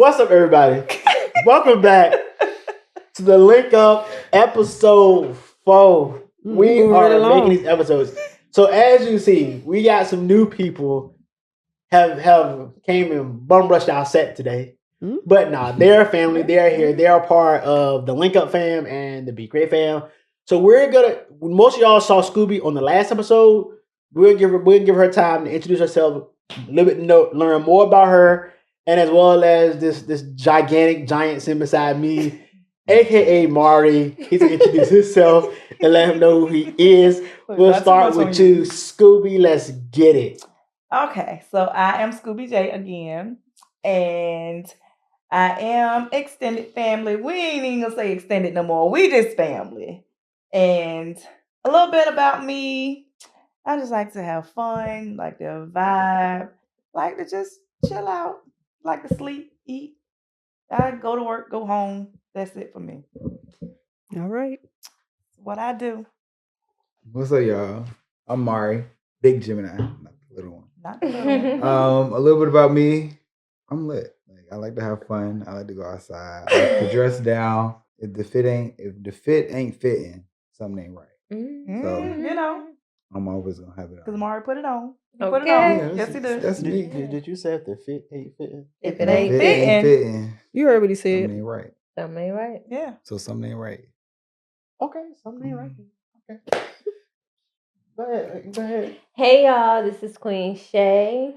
What's up, everybody? Welcome back to the Link Up episode 4. We are making these episodes. So as you see, we got some new people have came and bum rushed our set today. But nah, they're family. They're here. They're a part of the Link Up fam and the BCray fam. So we're gonna. Most of y'all saw Scooby on the last episode. We'll give her time to introduce herself, a little bit, learn more about her. And as well as this giant sitting beside me, aka Mari. He's gonna introduce himself and let him know who he is. We'll start with you, Scooby. Let's get it. Okay, so I am Scooby J again, and I am extended family. We ain't even gonna say extended no more. We just family. And a little bit about me. I just like to have fun, like to vibe, like to just chill out. Like to sleep, eat. I go to work, go home. That's it for me. All right. What I do. What's up, y'all? I'm Mari, big Gemini, not the little one. Not the little one. A little bit about me. I'm lit. Like, I like to have fun. I like to go outside. I like to dress down. If the fit ain't fitting, something ain't right. So you know, I'm always gonna have it on. Because Mari put it on. Okay. Put it on. Yeah, Yes, he did. That's me. Did you say if the fit ain't fitting? If it it ain't fitting. You heard what he said. Something ain't right. Something ain't right. Yeah. So something ain't right. Okay, something ain't right. Okay. Go ahead. Hey y'all, this is Queen Shay.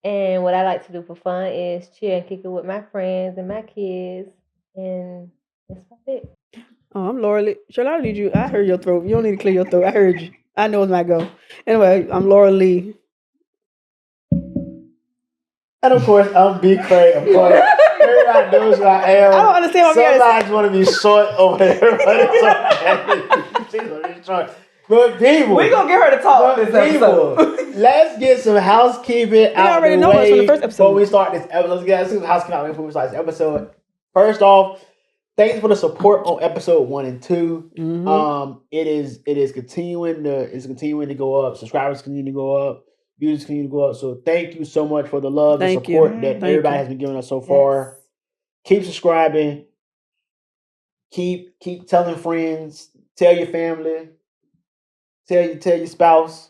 And what I like to do for fun is chill and kick it with my friends and my kids. And that's about it. Oh, I'm Laura Lee. Charlotte, I need you. I heard your throat. You don't need to clear your throat. I heard you. I know it's not go. Anyway, I'm Laura Lee. And of course, I'm BCray. Of course, everybody knows who I am. I don't understand what Somebody's want to be short over there. Everybody's short. But people, We're going to get her to talk this episode. Let's get some housekeeping out already the know us way from the first episode. before we start this episode. Let's get some housekeeping out before we start this episode. First off, thanks for the support on episode 1 and 2. Mm-hmm. It is continuing to go up. Subscribers continue to go up. Views continue to go up. So thank you so much for the love and support that everybody has been giving us so far. Keep subscribing. Keep telling friends. Tell your family. Tell your spouse.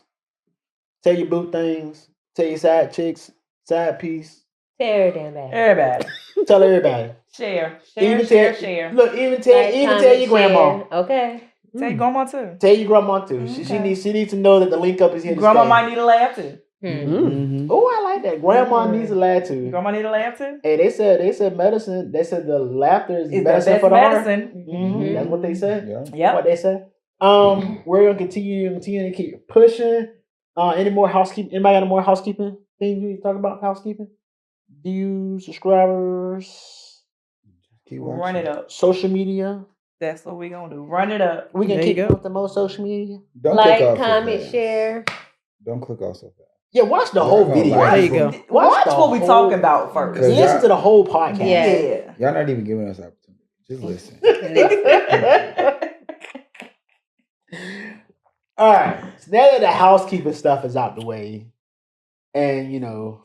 Tell your boo things. Tell your side chicks. Side piece. Tell everybody. Everybody. Tell everybody. Share. Share. Look, even tell your grandma. Okay. Tell your grandma too. Tell your grandma too. Okay. She needs to know that the Link Up is here. Grandma might need a laugh too. Oh, I like that. Grandma needs a laugh too. Grandma need a laugh too. Hey, they said medicine. They said the laughter is medicine for the heart. That's what they said. Yeah. What they said. We're gonna continue to keep pushing. Any more housekeeping? Anybody got any more housekeeping things we talk about? Housekeeping? Views, subscribers. Keep run it up. Social media. That's what we're gonna do. Run it up. We can keep up the most social media. Don't like, click off comment, so share. Don't click off so fast. Yeah, watch the whole video. There you go. Watch what we talking about first. Listen to the whole podcast. Yeah. Y'all not even giving us opportunity. Just listen. All right. So now that the housekeeping stuff is out the way, and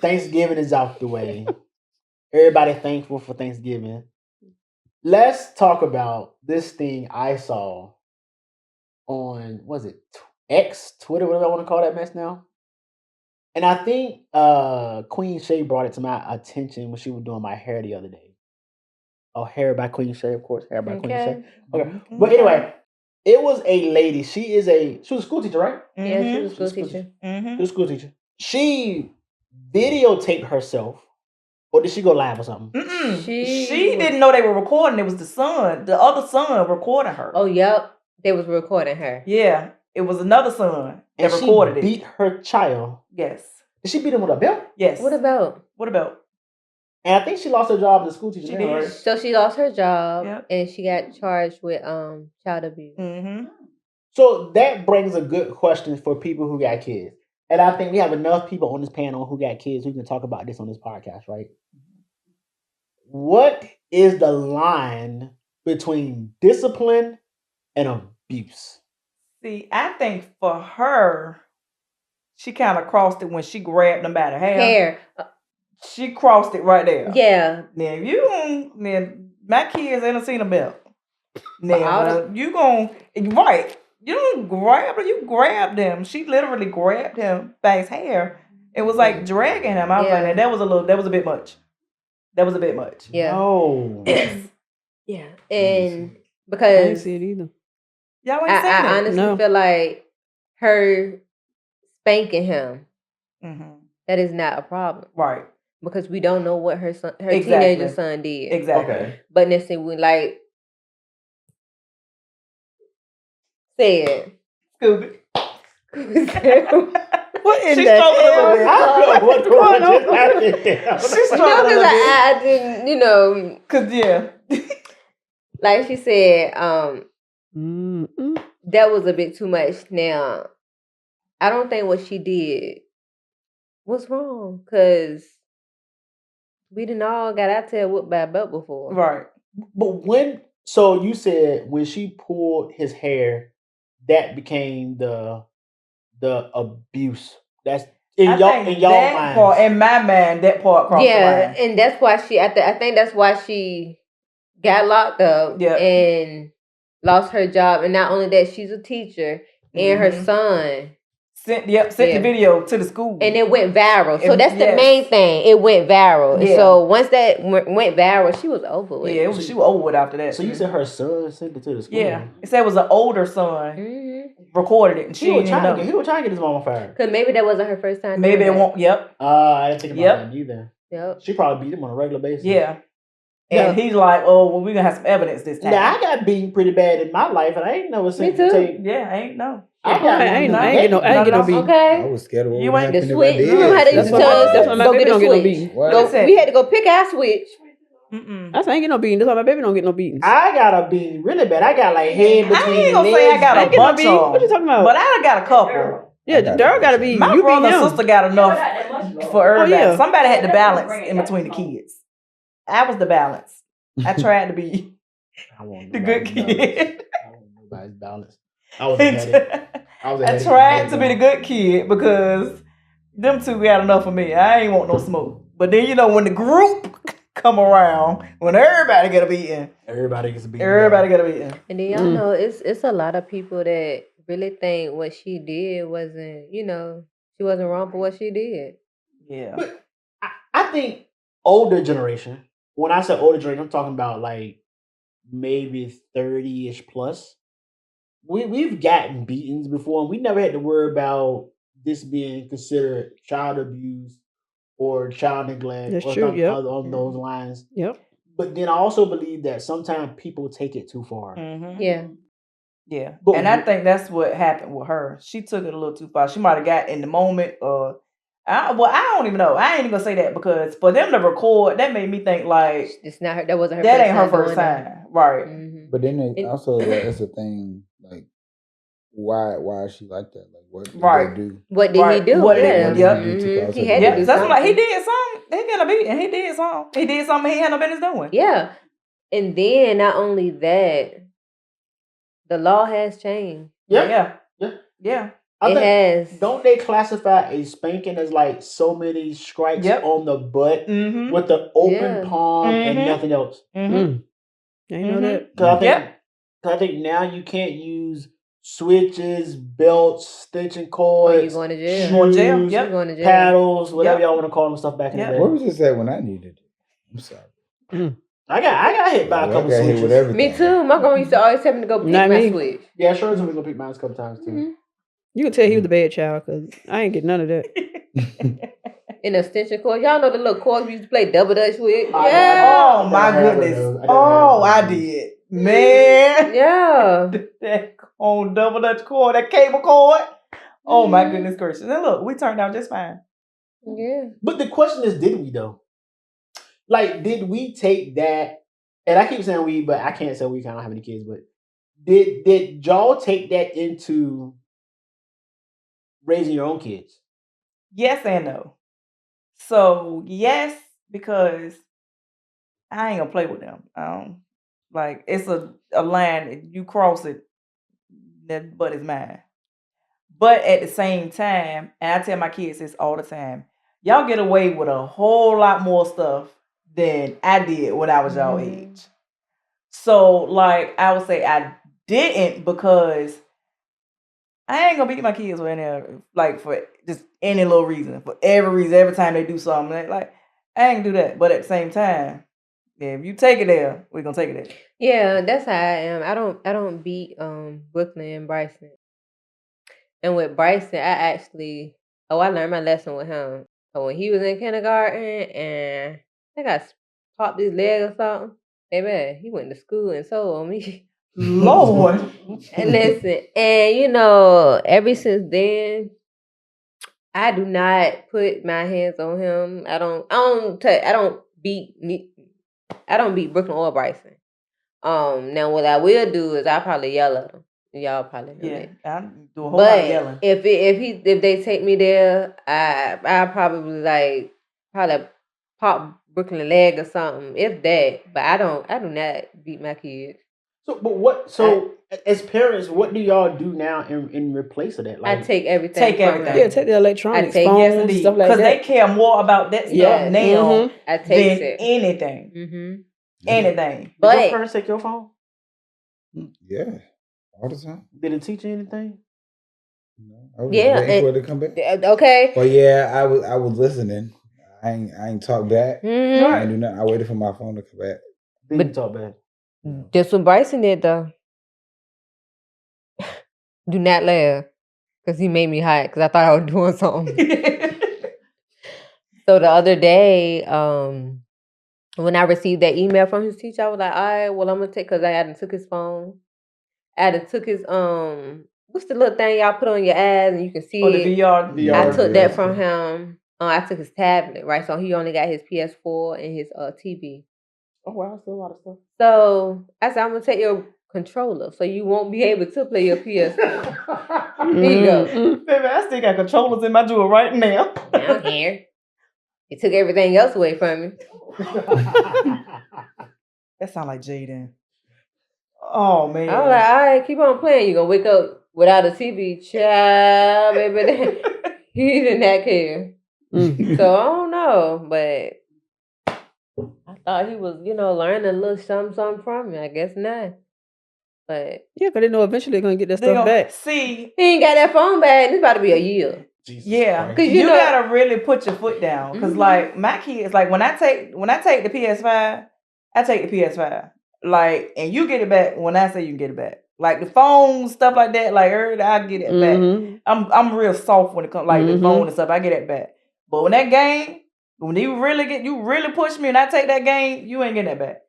Thanksgiving is out the way, everybody thankful for Thanksgiving. Let's talk about this thing I saw on, was it X, Twitter, whatever I want to call that mess now. And I think Queen Shay brought it to my attention when she was doing my hair the other day. Oh, Hair by Queen Shay, of course. Hair by Queen Shay. Okay. But anyway, it was a lady. She was a school teacher, right? Yeah, she was a school teacher. She was a school teacher. She videotaped herself. Or did she go live or something? She didn't know they were recording. It was the other son recording her. Oh, yep. They was recording her. Yeah. It was another son that And recorded she beat her child. Yes. Did she beat him with a belt? Yes. What about? And I think she lost her job as a school teacher. She did. Right? So she lost her job, Yep. and she got charged with child abuse. So that brings a good question for people who got kids. And I think we have enough people on this panel who got kids who can talk about this on this podcast, right? What is the line between discipline and abuse? See, I think for her, she kind of crossed it when she grabbed him by the hair. She crossed it right there. Yeah. Now if you then my kids ain't seen a belt. Now you gon' right. You don't grab her, you grab them. She literally grabbed him by his hair. It was like dragging him. I was like, that was a bit much. That was a bit much. Yeah. No. Yeah. And I because didn't see it either. Y'all ain't seen I it. honestly feel like her spanking him, that is not a problem. Right. Because we don't know what her Exactly. teenager son did. Exactly. Okay. But necessarily we like said Scooby. What in She the struggled a little bit. I don't know what's going on. She struggled a little bit. I didn't, you know, Cause yeah. like she said, Mm-mm. that was a bit too much. Now, I don't think what she did was wrong, because we didn't all got our tail whooped by a belt before. Right. But so you said when she pulled his hair, that became the abuse. That's in y'all mind. Part, in my mind, that part crossed the line. And that's why I think that's why she got locked up and lost her job. And not only that, she's a teacher, and her son sent the video to the school, and it went viral. So that's the main thing. It went viral. And so once that went viral, she was over with. Yeah, she was over with after that. So you said her son sent it to the school. Yeah, it said it was an older son recorded it, and he was trying to get his mama fired. Because maybe that wasn't her first time. Maybe it won't. Yep. I didn't think about that either. Yep. She probably beat him on a regular basis. Yeah. And he's like, "Oh, well, we're gonna have some evidence this time." Now I got beaten pretty bad in my life, and I ain't never seen the tape. Yeah, I ain't know. I ain't get no beat. Okay. I was scared of what You would ain't happen the if I switch. did. You remember how they used to tell us That's why my go baby get a don't get no switch? beating. What? We had to go pick our switch. I ain't get no beating. That's why my baby don't get no beatings. I got a beating really bad. I got like head between I ain't gonna legs. say I got I a ain't get no bunch beating. of What you talking about? but I got a couple. Yeah, Daryl got to be. My You brother beat and him. sister got enough for everybody. yeah. Somebody had to balance in between the kids. I was the balance. I tried to be the good kid. I want nobody's balance. I was ahead. I tried to be the good kid because them two got enough of me. I ain't want no smoke. But then when the group come around, when everybody get a beating, everybody gets a beating. Everybody get a beating. And then y'all know it's a lot of people that really think what she did wasn't, she wasn't wrong for what she did. Yeah. But I think older generation, when I say older generation, I'm talking about like maybe 30-ish plus. We've gotten beatings before, and we never had to worry about this being considered child abuse or child neglect. That's or true, something yep. on those lines. Yep. But then I also believe that sometimes people take it too far. Mm-hmm. Yeah. Yeah. But and I think that's what happened with her. She took it a little too far. She might have got in the moment. I don't even know. I ain't even gonna say that because for them to record, that made me think like it's not her. That wasn't her. That first ain't time her first doing that. time, right? Mhm. But then also it's a thing like why is she like that? Like what did Right. they do? What did he do? What did Yeah. he do? Yep. Mhm. He Yeah, had Yeah, to do that's something. like he did something. He got a beat, and he did something. He did something he had no business doing. Yeah. And then not only that, the law has changed. Yeah. I It think, has. don't they classify a spanking as like so many strikes on the butt Mm-hmm. with the open palm and nothing else? Mm-hmm. Ain't know that. Because I think now you can't use switches, belts, extension cords. You going to jail? Going to jail. shoes, Yep. You going to jail? paddles, whatever y'all want to call them stuff back in the day. What was it say when I needed it? I'm sorry. I got hit by a couple got hit switches. with everything. Me too. My grandma used to always tell me to go pick Not my me. switch. Yeah, sure. So we gonna pick mine a couple times too. You can tell he was the bad child because I ain't get none of that. In the extension cord. Y'all know the little cords we used to play double dutch with? I Yeah. Oh my goodness. those. I did. Man. Yeah. That on double dutch cord, that cable cord. Oh my goodness gracious. And look, we turned out just fine. Yeah. But the question is, did we though? Like, did we take that? And I keep saying we, but I can't say we. I don't have any kids. But did y'all take that into raising your own kids? Yes and no. So yes, because I ain't gonna play with them. Like it's a line. If you cross it, that butt is mine. But at the same time, and I tell my kids this all the time, y'all get away with a whole lot more stuff than I did when I was y'all age. So, like, I would say I didn't because I ain't gonna beat my kids for any, like, for just any little reason, for every reason, every time they do something. Like, I ain't gonna do that. But at the same time, yeah, if you take it there, we're gonna take it there. Yeah, that's how I am. I don't beat Brooklyn and Bryson. And with Bryson, I learned my lesson with him. So when he was in kindergarten and I think I popped his leg or something, baby, he went to school and told me. Lord. And listen, and ever since then, I do not put my hands on him. I don't beat Brooklyn or Bryson. Now what I will do is I probably yell at them. Y'all probably know that. I do a whole lot of yelling. If they take me there, I probably pop Brooklyn leg or something, if that. But I do not beat my kids. As parents, what do y'all do now in replace of that? I take everything. Yeah, take the electronics, phones, stuff like that. Because they care more about that stuff now than anything. Mm-hmm. Anything. Did your parents take your phone? Yeah, all the time. Did it teach you anything? No, I was waiting for it to come back. Okay. But yeah, I was listening. I ain't talk back. Mm-hmm. I ain't do nothing. I waited for my phone to come back. Didn't talk back. That's what Bryson did though. Do not laugh, because he made me hot because I thought I was doing something. So the other day, when I received that email from his teacher, I was like, all right, well, I'm gonna take, because I hadn't took his phone. I hadn't took his what's the little thing y'all put on your eyes and you can see it? The VR. I took that from him. I took his tablet, right? So he only got his PS4 and his TV. Oh wow, still a lot of stuff. So I said, I'm gonna take your controller, so you won't be able to play your PS4. Here you go. Baby, I still got controllers in my drawer right now. I don't care. He took everything else away from me. That sound like Jaden. Oh man. I was like, all right, keep on playing. You're gonna wake up without a TV, child, baby. He did not care. So I don't know, but I thought he was, learning a little something from me. I guess not. But yeah, because they know eventually they're gonna get that stuff back. See, he ain't got that phone back. It's about to be a year. Jesus because you gotta really put your foot down. Because like my kids, like when I take the PS5, I take the PS5. Like, and you get it back when I say you can get it back. Like the phone stuff like that, like I get it back. I'm real soft when it comes like the phone and stuff. I get it back. But when that game, when you really push me and I take that game, you ain't getting that back.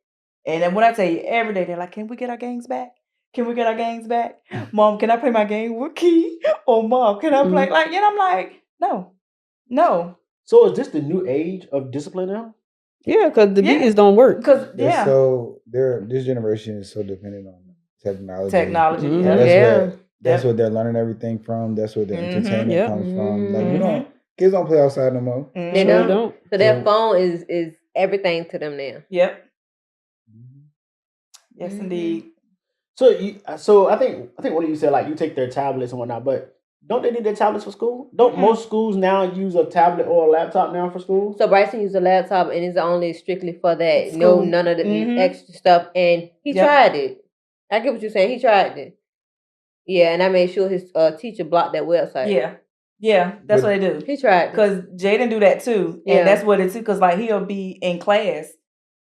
And then when I tell you every day, they're like, "Can we get our games back? Can we get our games back? Mom, can I play my game with Key? Or Mom, can I play?" Like, I'm like, no. So is this the new age of discipline now? Yeah, because the beatings don't work. So this generation is so dependent on technology. That's what they're learning everything from. That's where their entertainment comes from. Like kids don't play outside no more. They don't. So their phone is everything to them now. Yep. Yes, indeed. So I think what you said, like you take their tablets and whatnot, but don't they need their tablets for school? Don't most schools now use a tablet or a laptop now for school? So Bryson used a laptop and it's only strictly for that. School. No, none of the extra stuff. And he tried it. I get what you're saying. He tried it. Yeah, and I made sure his teacher blocked that website. Yeah, that's what they do. He tried. Because Jaden do that too. And that's what it's because like he'll be in class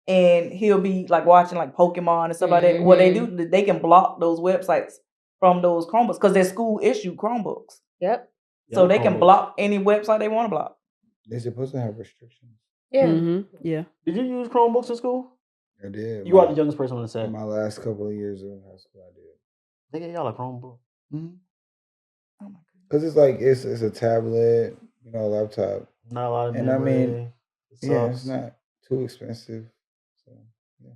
and he'll be like watching like Pokemon and stuff like that. What they do, they can block those websites from those Chromebooks because they're school issued Chromebooks. Yep. So they can block any website they want to block. They're supposed to have restrictions. Yeah. Yeah. Did you use Chromebooks in school? I did. You are the youngest person on the set. My last couple of years of high school, I did. They gave y'all a Chromebook. Oh my God. Because it's like it's a tablet, a laptop. Not a lot of and memory. I mean, it's not too expensive. So yeah.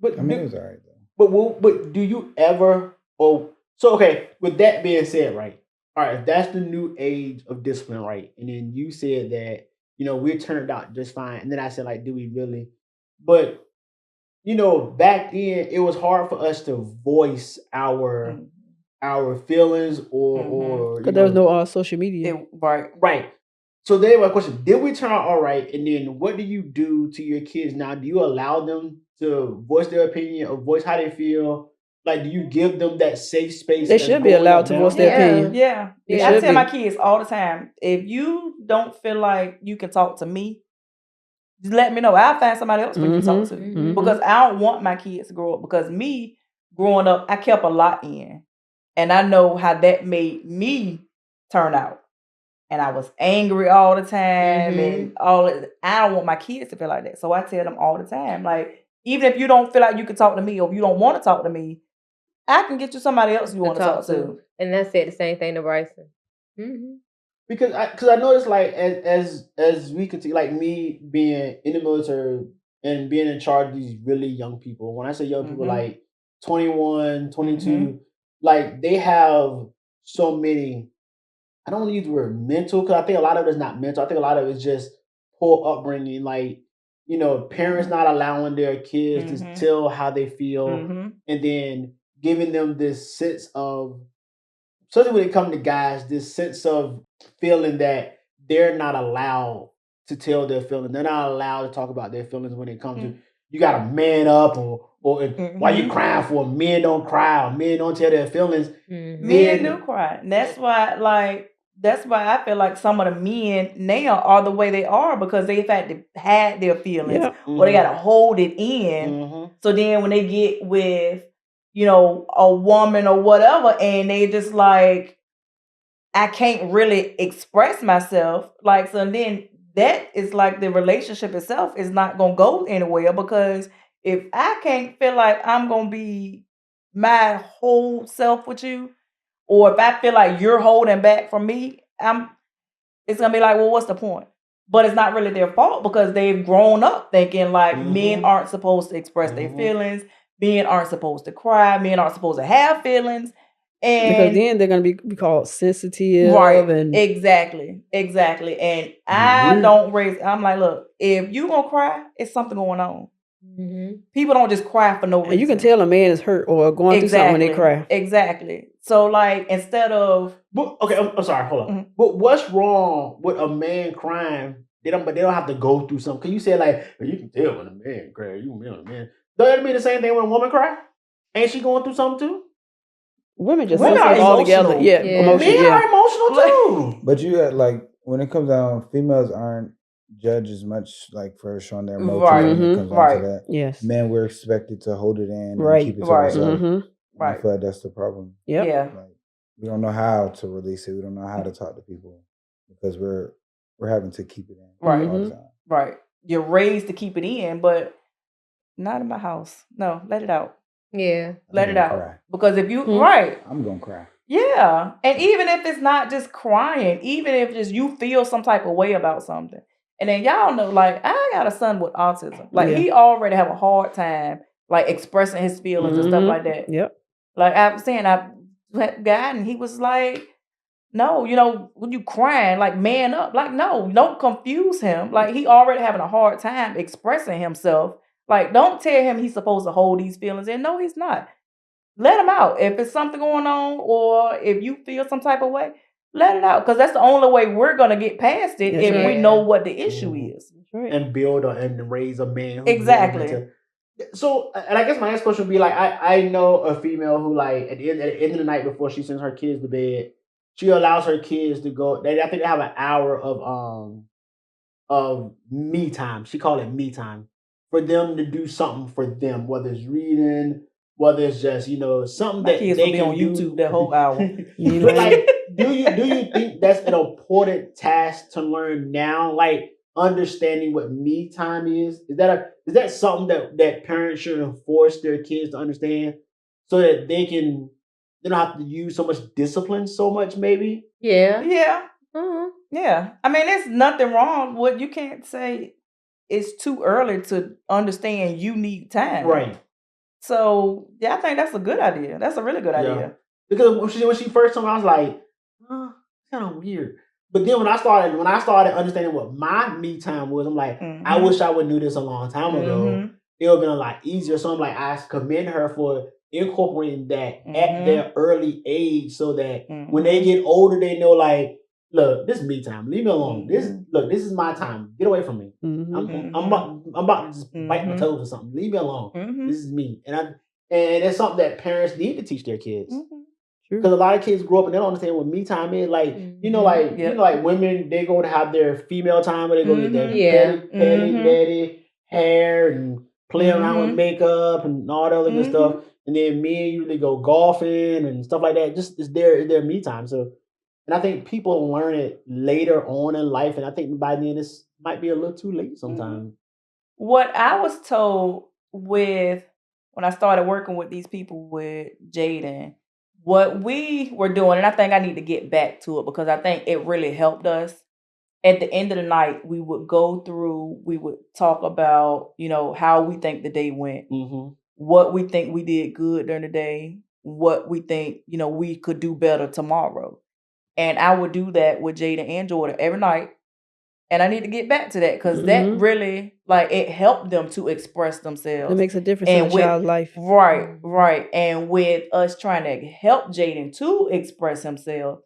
But it was all right though. But do you ever? Okay. With that being said, right? All right. If that's the new age of discipline, right? And then you said that we turned out just fine, and then I said like, do we really? But back then it was hard for us to voice our feelings or because there was no social media. Right. So then my question, did we turn out all right? And then what do you do to your kids now? Do you allow them to voice their opinion or voice how they feel? Like, do you give them that safe space? They should be allowed to voice their opinion. Yeah. I tell my kids all the time, if you don't feel like you can talk to me, just let me know. I'll find somebody else for you to talk to. Because I don't want my kids to grow up. Because me, growing up, I kept a lot in. And I know how that made me turn out. And I was angry all the time. And I don't want my kids to feel like that. So I tell them all the time, like, even if you don't feel like you can talk to me or if you don't want to talk to me, I can get you somebody else you want to talk to. And I said the same thing to Bryson. Because I noticed, like, as we could see, like, me being in the military and being in charge of these really young people. When I say young people, like 21, 22, like, they have so many, I don't want to use the word mental, because I think a lot of it is not mental. I think a lot of it is just poor upbringing. Like, you know, parents not allowing their kids to tell how they feel, and then giving them this sense of, especially when it comes to guys, this sense of feeling that they're not allowed to tell their feelings. They're not allowed to talk about their feelings when it comes to, you got to man up, or why you crying for? Men don't cry, or men don't tell their feelings. Men do cry. And that's why I feel like some of the men now are the way they are, because they've had to hide their feelings, or they got to hold it in. So then when they get with, you know, a woman or whatever, and they just like, I can't really express myself. Like, so then that is like, the relationship itself is not going to go anywhere, because if I can't feel like I'm going to be my whole self with you, or if I feel like you're holding back from me, it's going to be like, well, what's the point? But it's not really their fault, because they've grown up thinking like men aren't supposed to express their feelings. Men aren't supposed to cry. Men aren't supposed to have feelings. And because then they're going to be called sensitive. Right. And Exactly. And I don't raise, I'm like, look, if you going to cry, it's something going on. People don't just cry for no reason. And you can tell a man is hurt or going through something when they cry. Exactly. So like, instead of... Okay, I'm sorry, hold on. But what's wrong with a man crying? But they don't have to go through something. Because you said, like, you can tell when a man cries. You can tell when a man... Don't that mean the same thing when a woman cries? Ain't she going through something too? Women just all together. Yeah. Emotional. Men are emotional too. But you got, like, when it comes down, females aren't judged as much, like, for showing their emotions when it comes down to that. Yes. Men, we're expected to hold it in and keep it to ourselves. I feel like that's the problem. Yeah. Like, we don't know how to release it. We don't know how to talk to people, because we're having to keep it in all the time. Right. You're raised to keep it in, but not in my house. No, let it out. Yeah. Let it out. Cry. Because if you I'm gonna cry. Yeah. And even if it's not just crying, even if just you feel some type of way about something. And then y'all know, like, I got a son with autism. Like, he already have a hard time, like, expressing his feelings and stuff like that. Yep. Like, I was saying, I went guy and he was like, no, you know, when you crying, like, man up. Like, no, don't confuse him. Like, he already having a hard time expressing himself. Like, don't tell him he's supposed to hold these feelings in. No, he's not. Let him out. If it's something going on, or if you feel some type of way, let it out. Because that's the only way we're going to get past it, if we know what the issue is. And build and raise a man. Exactly. So, and I guess my next question would be, like, I know a female who, like, at the end of the night before she sends her kids to bed, she allows her kids to go. I think they have an hour of me time. She called it me time, for them to do something for them, whether it's reading, whether it's just, you know, something My that kids they will be can on do. YouTube that whole hour. But, like, do you think that's an important task to learn now? Like, understanding what me time is that something that parents should enforce their kids to understand, so that they don't have to use so much discipline so much, maybe? Yeah. Yeah. I mean, there's nothing wrong with, you can't say it's too early to understand you need time. Right. So yeah, I think that's a good idea. That's a really good idea. Because when she first told me, I was like, it's kind of weird. But then when I started understanding what my me time was, I'm like, I wish I would knew this a long time ago. It would have been a lot easier. So I'm like, I commend her for incorporating that at their early age, so that when they get older, they know, like, look, this is me time. Leave me alone. This is my time. Get away from me. I'm about to just bite my toes or something. Leave me alone. This is me. And it's something that parents need to teach their kids. Because a lot of kids grow up and they don't understand what me time is. Like, you know, like women, they go to have their female time where they go get their petty hair and play around with makeup and all that other good stuff. And then men usually go golfing and stuff like that. Just it's their me time. So, and I think people learn it later on in life. And I think by then this might be a little too late sometimes. What I was told when I started working with these people with Jaden, what we were doing, and I think I need to get back to it because I think it really helped us. At the end of the night, we would talk about, you know, how we think the day went, what we think we did good during the day, what we think, you know, we could do better tomorrow. And I would do that with Jada and Jordan every night. And I need to get back to that because that really, like, it helped them to express themselves. It makes a difference in a child's life. Right. And with us trying to help Jaden to express himself,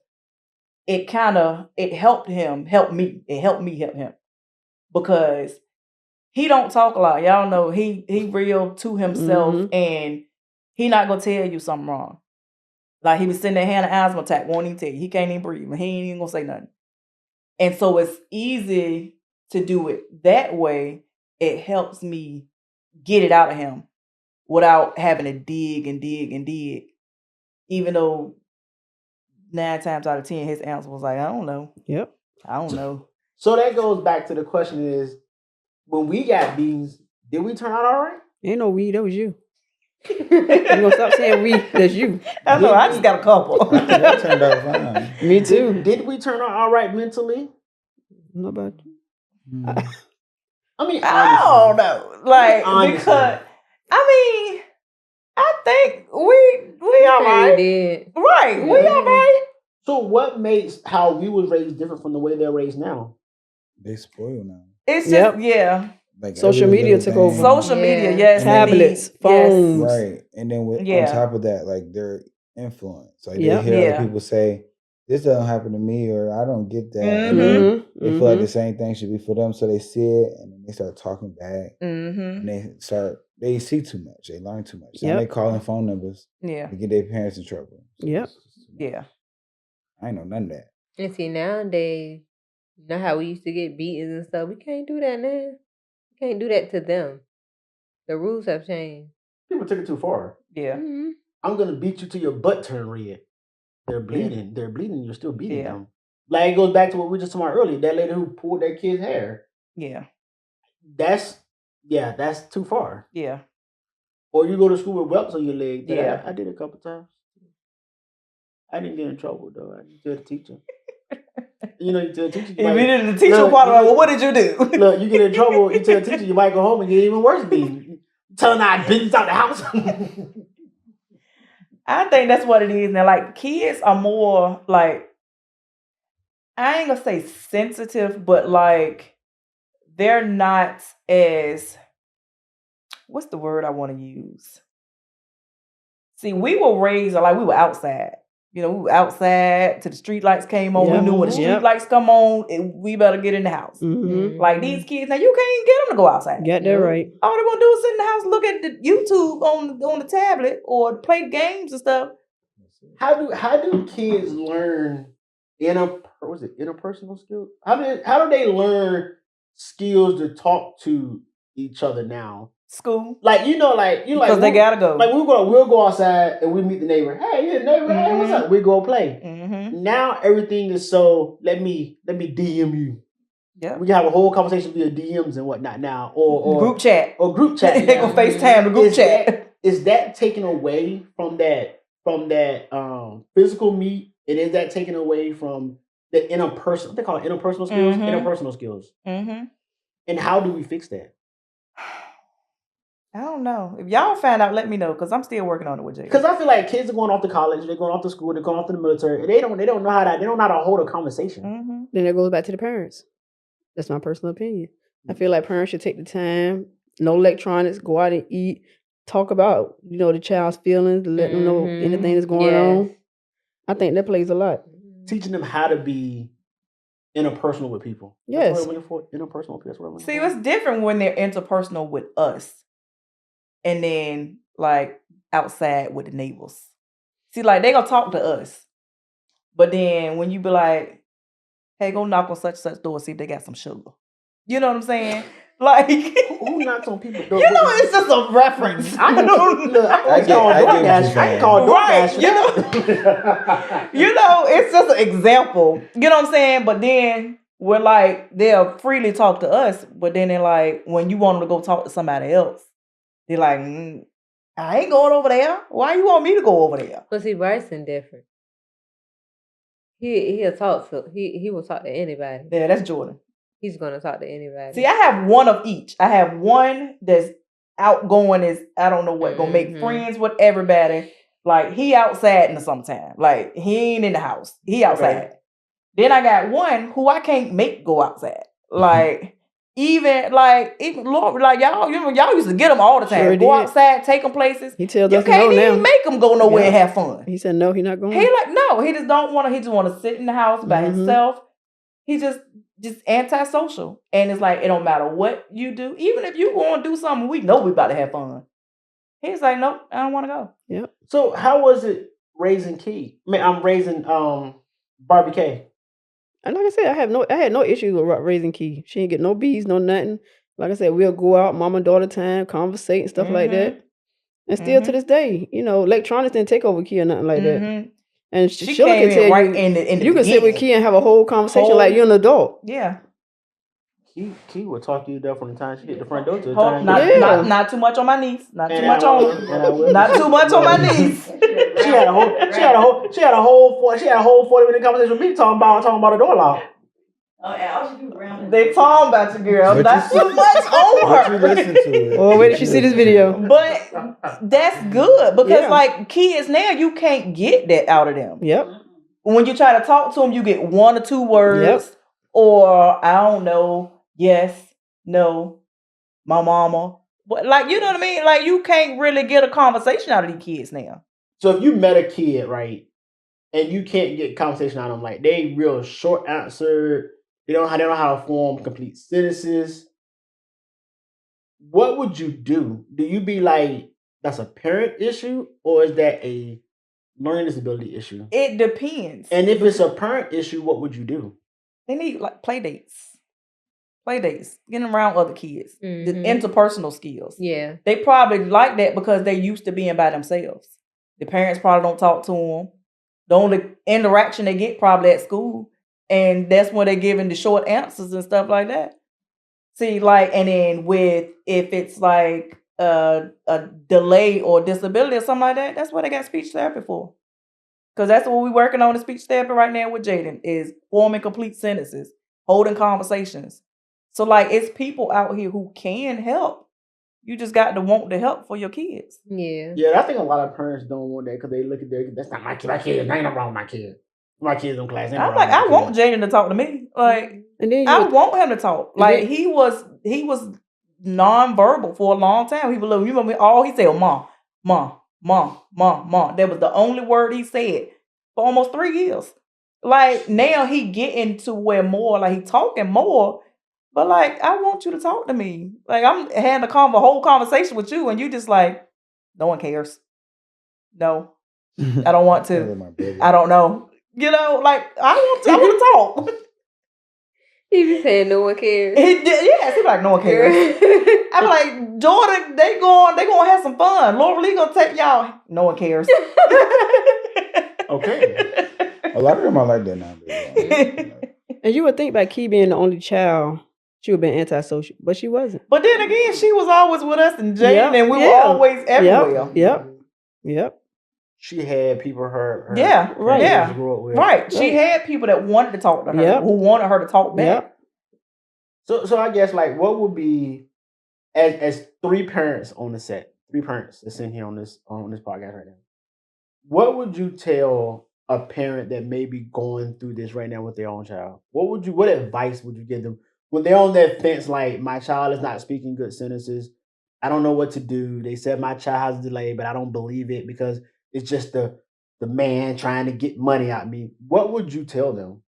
it helped me help him. Because he don't talk a lot. Y'all know he real to himself and he not gonna tell you something wrong. Like he was sitting there having an asthma attack, won't even tell you. He can't even breathe. He ain't even gonna say nothing. And so it's easy to do it that way. It helps me get it out of him without having to dig and dig and dig. Even though 9 times out of 10, his answer was like, I don't know. Yep. I don't know. So that goes back to the question is, when we got beans, did we turn out all right? Ain't no we, that was you. You gonna stop saying we, that's you. I know, I just got a couple. I think that turned out fine. Me too. Did we turn out all right mentally? Not about you. I mean, I don't know. Like, honestly. Because, I mean, I think we all right. Did. Right, we all right. So what makes how we was raised different from the way they're raised now? They spoiled now. It's just, Like social media took over. Social media, yes. Tablets, phones. Right. And then on top of that, like their influence. Like they hear other people say, this doesn't happen to me, or I don't get that. And then they feel like the same thing should be for them. So they see it and then they start talking back. And they see too much. They learn too much. Now they calling phone numbers to get their parents in trouble. So I ain't know none of that. And see, nowadays, you know how we used to get beatings and stuff? We can't do that now. We can't do that to them. The rules have changed. People took it too far. Yeah. I'm going to beat you till your butt turn red. They're bleeding. They're bleeding. You're still beating them. Like, it goes back to what we just talked about earlier. That lady who pulled that kid's hair. Yeah. That's too far. Yeah. Or you go to school with whelps on your leg. Yeah. I did a couple times. I didn't get in trouble, though. I didn't tell the teacher. You know, you tell the teacher. If you didn't, the teacher part of well, what did you do? Look, you get in trouble, you tell the teacher, you might go home and get even worse beating. Telling her I beat out the house. I think that's what it is now. Like, kids are more, like, I ain't gonna say sensitive, but, like, they're not as, what's the word I want to use? See, we were raised, like, we were outside. You know, we were outside till the street lights came on. We knew when the street lights come on, we better get in the house. Like these kids, now you can't get them to go outside. Get that right. All they want to do is sit in the house, look at the YouTube on the tablet or play games and stuff. How do kids learn interpersonal skills? How do they learn skills to talk to each other now? School, because they gotta go. Like we'll go outside and we meet the neighbor. Hey, you're the neighbor. Hey, what's up? We go play. Now everything is so. Let me DM you. Yeah, we can have a whole conversation via DMs and whatnot now, or group chat, They gonna FaceTime the group chat. Is that taken away from that physical meet, and is that taken away from the interpersonal? What they call it interpersonal skills. Interpersonal skills. And how do we fix that? I don't know. If y'all find out, let me know, because I'm still working on it with Jay. Because I feel like kids are going off to college, they're going off to school, they're going off to the military, and they don't know how to hold a conversation. Then it goes back to the parents. That's my personal opinion. I feel like parents should take the time, no electronics, go out and eat, talk about, the child's feelings, let them know anything that's going on. I think that plays a lot. Teaching them how to be interpersonal with people. Yes. That's what I'm looking for. Interpersonal with people. See, it's different when they're interpersonal with us, and then like outside with the neighbors. See, like they gonna talk to us, but then when you be like, "Hey, go knock on such door, see if they got some sugar." You know what I'm saying? Like, who knocks on people's door? You know, it's just a reference. I don't know. I can call DoorDash. You know, it's just an example. You know what I'm saying? But then we're like, they'll freely talk to us, but then they're like, when you want them to go talk to somebody else, they're like, I ain't going over there. Why you want me to go over there? But see, Bryson different. He'll talk to he will talk to anybody. Yeah, that's Jordan. He's gonna talk to anybody. See, I have one of each. I have one that's outgoing, is I don't know what, gonna make friends with everybody. Like he outside in the summertime. Like he ain't in the house. He outside. Okay. Then I got one who I can't make go outside. Like even Lord, like y'all used to get them all the time. Sure go outside, take them places. He tells you us can't no even now. make them go nowhere and have fun. He said no, he not going. He like no, he just don't want to. He just want to sit in the house by himself. He just antisocial, and it's like it don't matter what you do, even if you want to do something, we know we about to have fun. He's like, nope, I don't want to go. Yep. So how was it raising Key? I mean, I'm raising Barbie K. And like I said, I had no issues with raising Key. She didn't get no bees, no nothing. Like I said, we'll go out, mom and daughter time, conversate and stuff like that. And still to this day, you know, electronics didn't take over Key or nothing like that. And she can tell right you, in the you can sit with Key and have a whole conversation like you're an adult. Yeah. Key will talk to you there from the time she hit the front door to the time. Not too much on my niece. Not too much on my niece. She had a whole 40-minute conversation with me talking about the door lock. They talking about you, girl. Not too much on her. You listen to it. Oh, wait till she see this video. But that's good because like kids now, you can't get that out of them. Yep. When you try to talk to them, you get 1 or 2 words, or I don't know, yes, no, my mama. But like, you know what I mean? Like you can't really get a conversation out of these kids now. So if you met a kid, right, and you can't get conversation out of them, like they real short answer. They don't know how to form complete sentences. What would you do? Do you be like, that's a parent issue, or is that a learning disability issue? It depends. And if it's a parent issue, what would you do? They need like play dates, getting around other kids, the interpersonal skills. Yeah, they probably like that because they used to being by themselves. The parents probably don't talk to them. The only interaction they get probably at school. And that's when they're giving the short answers and stuff like that. See, like, and then if it's like a delay or disability or something like that, that's what they got speech therapy for. Because that's what we're working on in speech therapy right now with Jaden, is forming complete sentences, holding conversations. So, like, it's people out here who can help. You just got to want the help for your kids. Yeah. Yeah, I think a lot of parents don't want that because they look at that's not my kid. My kid, ain't nothing wrong with my kid. My kids in class. I'm like, I want Jaden to talk to me. Like, and then I want him to talk. Like, he was nonverbal for a long time. He was, you remember, all he said was mom, mom, mom, mom, mom. That was the only word he said for almost 3 years. Like, now he getting to where more, like, he talking more. But, like, I want you to talk to me. Like, I'm having a whole conversation with you, and you just like, no one cares. No, I don't want to. I don't know. You know, like, I want to talk. He be saying no one cares. Yes, he be like, no one cares. I'm like, Jordan, they gonna have some fun. Laura Lee gonna take y'all. No one cares. Okay. A lot of them are like that nowadays. And you would think by Key being the only child, she would have been antisocial, but she wasn't. But then again, she was always with us and Jaden, and we were always everywhere. Yep. She had people her right. She had people that wanted to talk to her, who wanted her to talk back. So I guess, like, what would be, as 3 parents on the set, 3 parents that's in here on this podcast right now, what would you tell a parent that may be going through this right now with their own child? What advice would you give them when they're on that fence, like, my child is not speaking good sentences, I don't know what to do, they said my child has a delay, but I don't believe it because it's just the man trying to get money out of me. What would you tell them?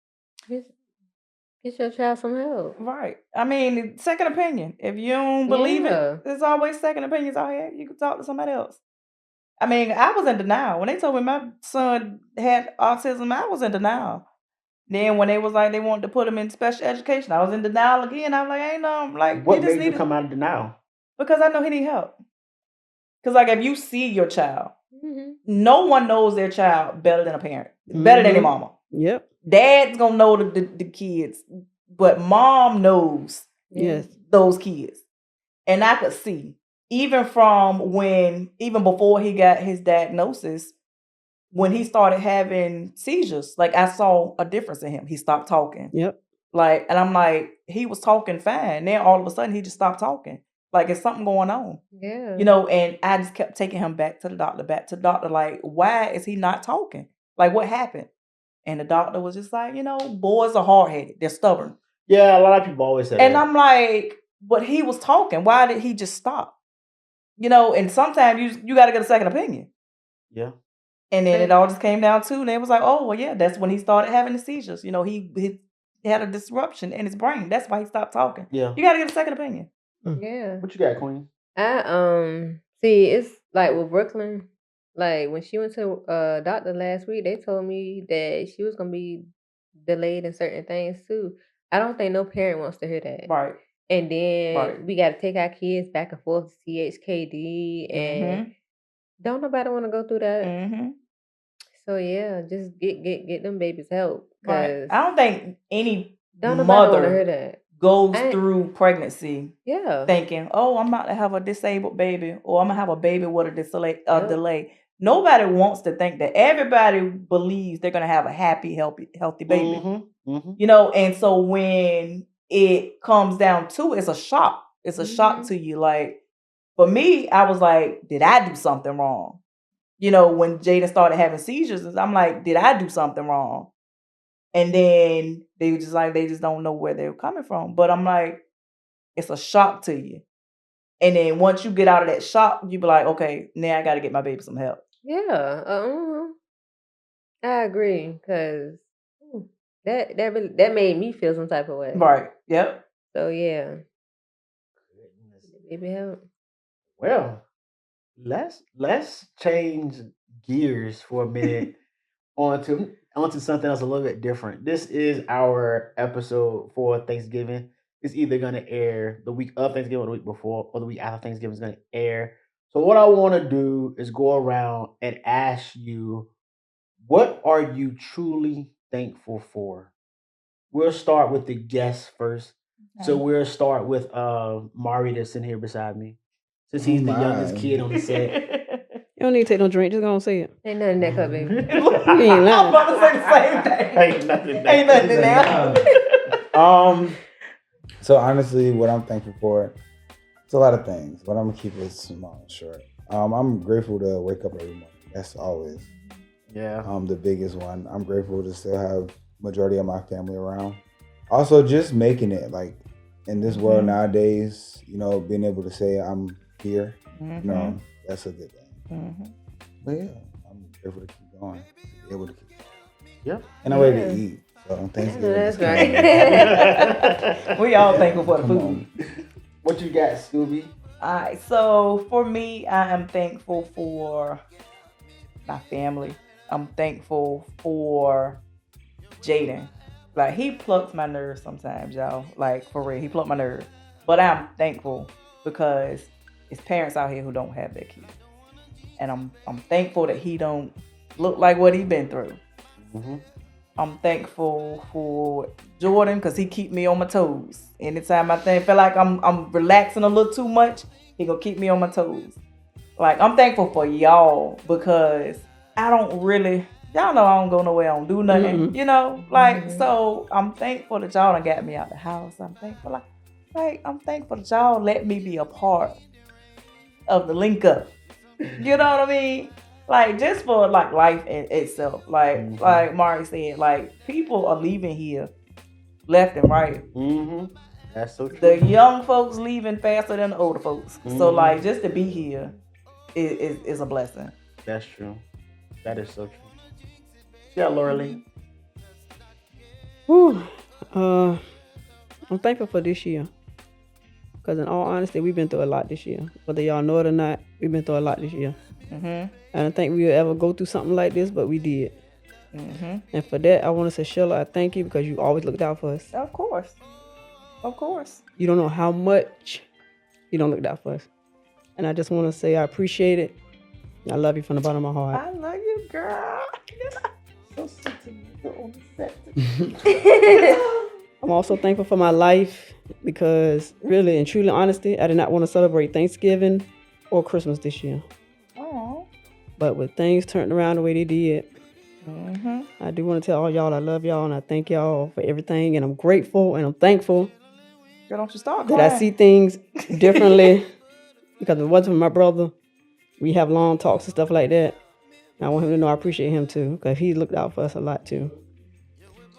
Get your child some help. Right. I mean, second opinion. If you don't believe it, there's always second opinions out here. You can talk to somebody else. I mean, I was in denial. When they told me my son had autism, I was in denial. Then when they was like they wanted to put him in special education, I was in denial again. I'm like, ain't no, like, what made you come out of denial? Because I know he need help. Because like if you see your child, no one knows their child better than a parent, better than their mama. Yep. Dad's gonna know the kids, but mom knows those kids. And I could see, even before he got his diagnosis, when he started having seizures, like I saw a difference in him. He stopped talking. Yep. Like, and I'm like, he was talking fine. Then all of a sudden he just stopped talking. Like, it's something going on. Yeah. You know, and I just kept taking him back to the doctor, like, why is he not talking? Like, what happened? And the doctor was just like, you know, boys are hard-headed. They're stubborn. Yeah, a lot of people always say that. And I'm like, but he was talking. Why did he just stop? You know, and sometimes you got to get a second opinion. Yeah. And then it all just came down to, and it was like, oh, well, yeah, that's when he started having the seizures. You know, he had a disruption in his brain. That's why he stopped talking. Yeah. You got to get a second opinion. Yeah. What you got, Queen? I see, it's like with Brooklyn. Like when she went to doctor last week, they told me that she was gonna be delayed in certain things too. I don't think no parent wants to hear that. Right. And then we got to take our kids back and forth to CHKD, and don't nobody want to go through that. So yeah, just get them babies help. Right. I don't think any mother goes through pregnancy Yeah. thinking, oh, I'm about to have a disabled baby, or I'm gonna have a baby with a delay. Nobody wants to think that. Everybody believes they're gonna have a happy, healthy baby. You know, and so when it comes down to it, it's a shock. It's a shock to you. Like, for me, I was like, did I do something wrong? You know, when Jaden started having seizures, I'm like, did I do something wrong? And then they just don't know where they're coming from. But I'm like, it's a shock to you. And then once you get out of that shock, you be like, okay, now I got to get my baby some help. Yeah. I agree, because that made me feel some type of way. Right. Yep. So yeah. Baby help. Well, let's change gears for a minute onto something else a little bit different. This is our episode for Thanksgiving. It's either going to air the week of Thanksgiving or the week before, or the week after Thanksgiving is going to air. So what I want to do is go around and ask you, what are you truly thankful for? We'll start with the guests first. Okay. So we'll start with Mari that's sitting here beside me. Since he's the youngest kid on the set. You don't need to take no drink. Just go and say it. Ain't nothing in that cup, baby. You ain't lying. I'm about to say the same thing. Ain't nothing in there. So honestly, what I'm thankful for, it's a lot of things, but I'm gonna keep it small and short. I'm grateful to wake up every morning. That's always the biggest one. I'm grateful to still have majority of my family around. Also, just making it, like, in this world nowadays, you know, being able to say I'm here, you know, that's a good thing. But yeah, I'm grateful to keep going, to be able to keep going. Yep. And I'm ready to eat. So Thanksgiving. That's right. We all thankful for the food. What you got, Scooby? All right. So for me, I am thankful for my family. I'm thankful for Jaden. Like, he plucks my nerves sometimes, y'all. Like, for real, he plucked my nerves. But I'm thankful because it's parents out here who don't have their kids. And I'm thankful that he don't look like what he been through. I'm thankful for Jordan because he keep me on my toes. Anytime I feel like I'm relaxing a little too much, he gonna keep me on my toes. Like, I'm thankful for y'all because I don't really, y'all know I don't go nowhere, I don't do nothing, you know? Like, so I'm thankful that y'all done got me out the house. I'm thankful, I'm thankful that y'all let me be a part of the link up. You know what I mean? Like, just for like life in itself. Like like Mari said, like, people are leaving here left and right. That's so true. The young folks leaving faster than the older folks. So like, just to be here is a blessing. That's true. That is so true. Yeah, Laura Lee. I'm thankful for this year. Because in all honesty, we've been through a lot this year. Whether y'all know it or not, we've been through a lot this year. I don't think we would ever go through something like this, but we did. And for that, I want to say, Sheila, I thank you because you always looked out for us. Of course. You don't know how much you don't look out for us. And I just want to say I appreciate it. I love you from the bottom of my heart. I love you, girl. So sentimental on the set. I'm also thankful for my life because really and truly honesty, I did not want to celebrate Thanksgiving or Christmas this year. Aww. But with things turned around the way they did, I do want to tell all y'all I love y'all and I thank y'all for everything. And I'm grateful and I'm thankful Girl, don't you start that crying. I see things differently because if it wasn't for my brother, we have long talks and stuff like that. And I want him to know I appreciate him too because he looked out for us a lot too.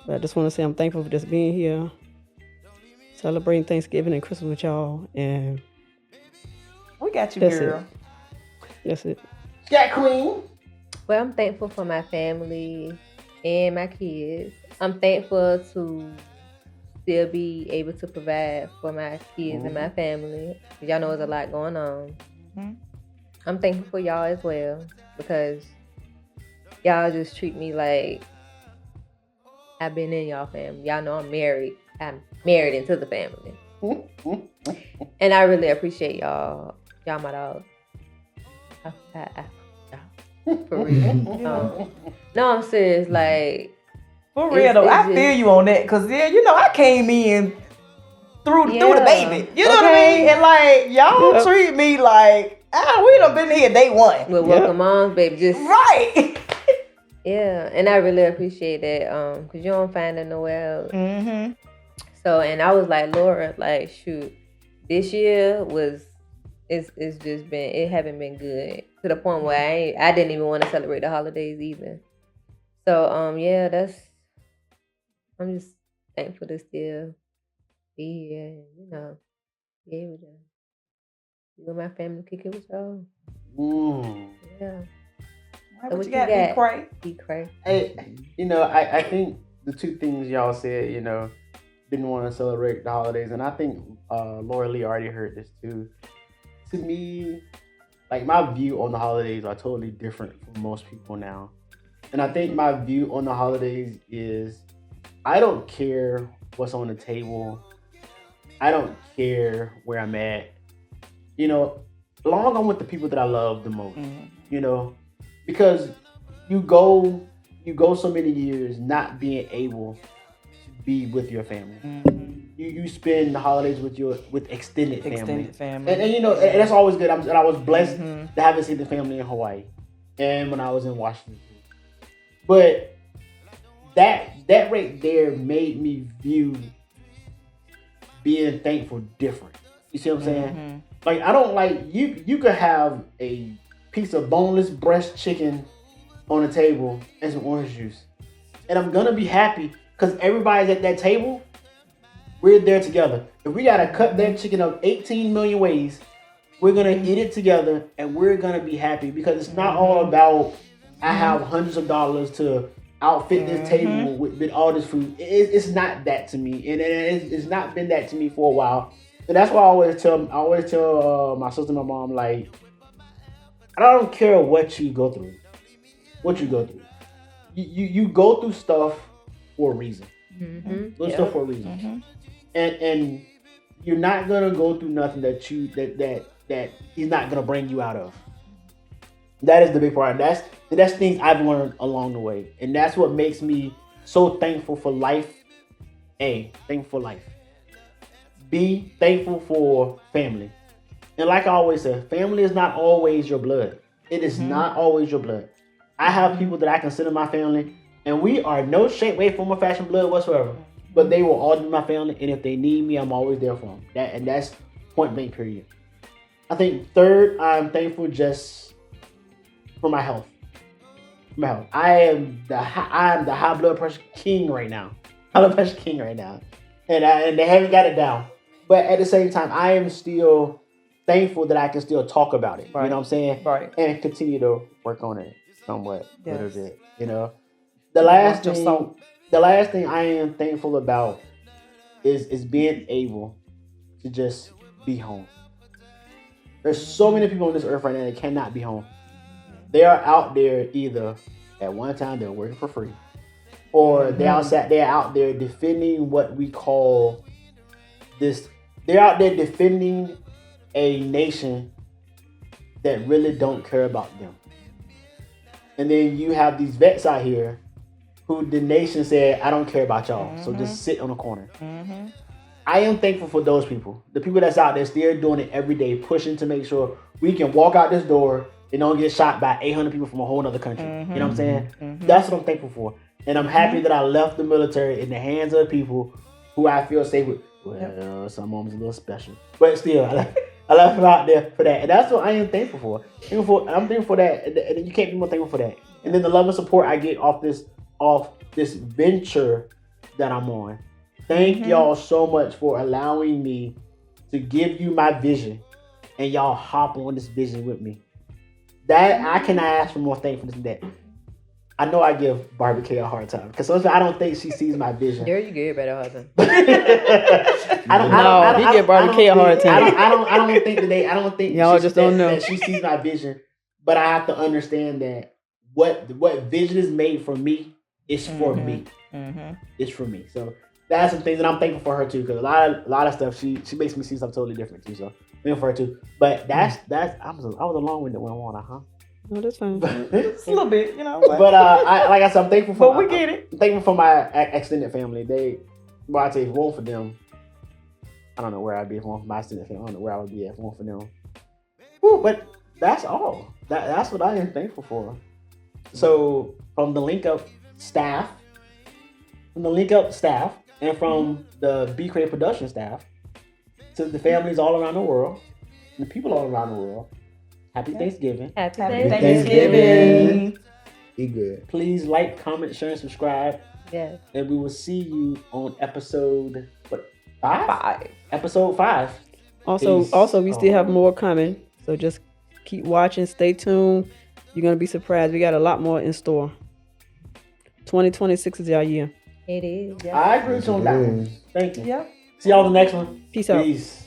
But I just want to say I'm thankful for just being here, celebrating Thanksgiving and Christmas with y'all, and we got you, that's girl. That's it. Got Queen. Well, I'm thankful for my family and my kids. I'm thankful to still be able to provide for my kids and my family. Y'all know there's a lot going on. I'm thankful for y'all as well because y'all just treat me like I've been in y'all family. Y'all know I'm married. I'm married into the family. And I really appreciate y'all. Y'all my dog. For real. No, I'm serious. Like, for real though, I feel you on that. Cause yeah, you know, I came in through the baby. You know what I mean? And like, y'all treat me like, we done been here day one. With welcome moms, baby. Just right. Yeah, and I really appreciate that. Cause you don't find it nowhere else. So, and I was like, Laura, like, shoot, this year it's just been, it haven't been good to the point where I didn't even want to celebrate the holidays either. So, yeah, I'm just thankful to still be here and, you know, be able to be with my family, kick it with y'all. Yeah. So what you got? Be cray. Hey, you know, I think the two things y'all said, you know, didn't want to celebrate the holidays, and I think Laura Lee already heard this too. To me, like, my view on the holidays are totally different from most people now. And I think my view on the holidays is I don't care what's on the table. I don't care where I'm at. You know, as long as I'm with the people that I love the most, you know, because you go so many years not being able to be with your family. You spend the holidays with extended family. And you know, and that's always good. I was blessed to have extended family in Hawaii and when I was in Washington. But that right there made me view being thankful different. You see what I'm saying? Like, I don't like, you could have a piece of boneless breast chicken on the table and some orange juice, and I'm gonna be happy because everybody's at that table. We're there together. If we gotta cut that chicken up 18 million ways, we're gonna eat it together and we're gonna be happy because it's not all about I have hundreds of dollars to outfit this table with all this food. It's not that to me, and it's not been that to me for a while. And that's why I always tell my sister and my mom, like, I don't care what you go through. You go through stuff for a reason. Stuff for a reason. And you're not gonna go through nothing that he's not gonna bring you out of. That is the big part. That's things I've learned along the way, and that's what makes me so thankful for life. A, thankful for life. B, thankful for family. And like I always say, family is not always your blood. It is not always your blood. I have people that I consider my family, and we are no shape, way, form, or fashion blood whatsoever. But they will all be my family, and if they need me, I'm always there for them. And that's point blank period. I think third, I'm thankful just for my health. I am the high blood pressure king right now. And they haven't got it down. But at the same time, I am still thankful that I can still talk about it. Right. You know what I'm saying? Right. And continue to work on it somewhat. Yes. Little bit. You know. The last thing I am thankful about is being able to just be home. There's so many people on this earth right now that cannot be home. They are out there either at one time they're working for free, or they're out there defending what we call this. They're out there defending a nation that really don't care about them. And then you have these vets out here who the nation said, I don't care about y'all, so just sit on the corner. I am thankful for those people. The people that's out there still doing it every day, pushing to make sure we can walk out this door and don't get shot by 800 people from a whole other country. You know what I'm saying? That's what I'm thankful for. And I'm happy that I left the military in the hands of people who I feel safe with. Well, some moments a little special. But still, I left it out there for that. And that's what I am thankful for. I'm thankful for that. And you can't be more thankful for that. And then the love and support I get off this venture that I'm on. Thank y'all so much for allowing me to give you my vision. And y'all hop on this vision with me. That I cannot ask for more thankfulness than that. I know I give Barbie K a hard time because sometimes I don't think she sees my vision. There you give everybody a hard time. I don't give Barbie K a hard time. I don't think today. I don't think y'all just don't know that she sees my vision. But I have to understand that what vision is made for me is for me. It's for me. So that's some things that I'm thankful for her too. Because a lot of stuff she makes me see stuff totally different too. So thankful for her too. But that's I was a long-winded one on her, huh? No, that's fine. Just a little bit, you know. But like I said, I'm thankful for. But we get it. I'm thankful for my extended family. I tell you, if it weren't for them, I don't know where I'd be if it weren't for my extended family. I don't know where I would be if it weren't for them. Woo, but that's all. That's what I am thankful for. So from the Link Up staff, and from the BCrayProductions staff, to the families all around the world, and the people all around the world. Happy Thanksgiving. Happy Thanksgiving. Be good. Please like, comment, share, and subscribe. Yes. And we will see you on episode 5? Episode 5. Also, we still have more coming. So just keep watching. Stay tuned. You're going to be surprised. We got a lot more in store. 2026 is our year. It is. I agree with you on that one. Thank you. Yeah. See y'all on the next one. Peace out. Peace.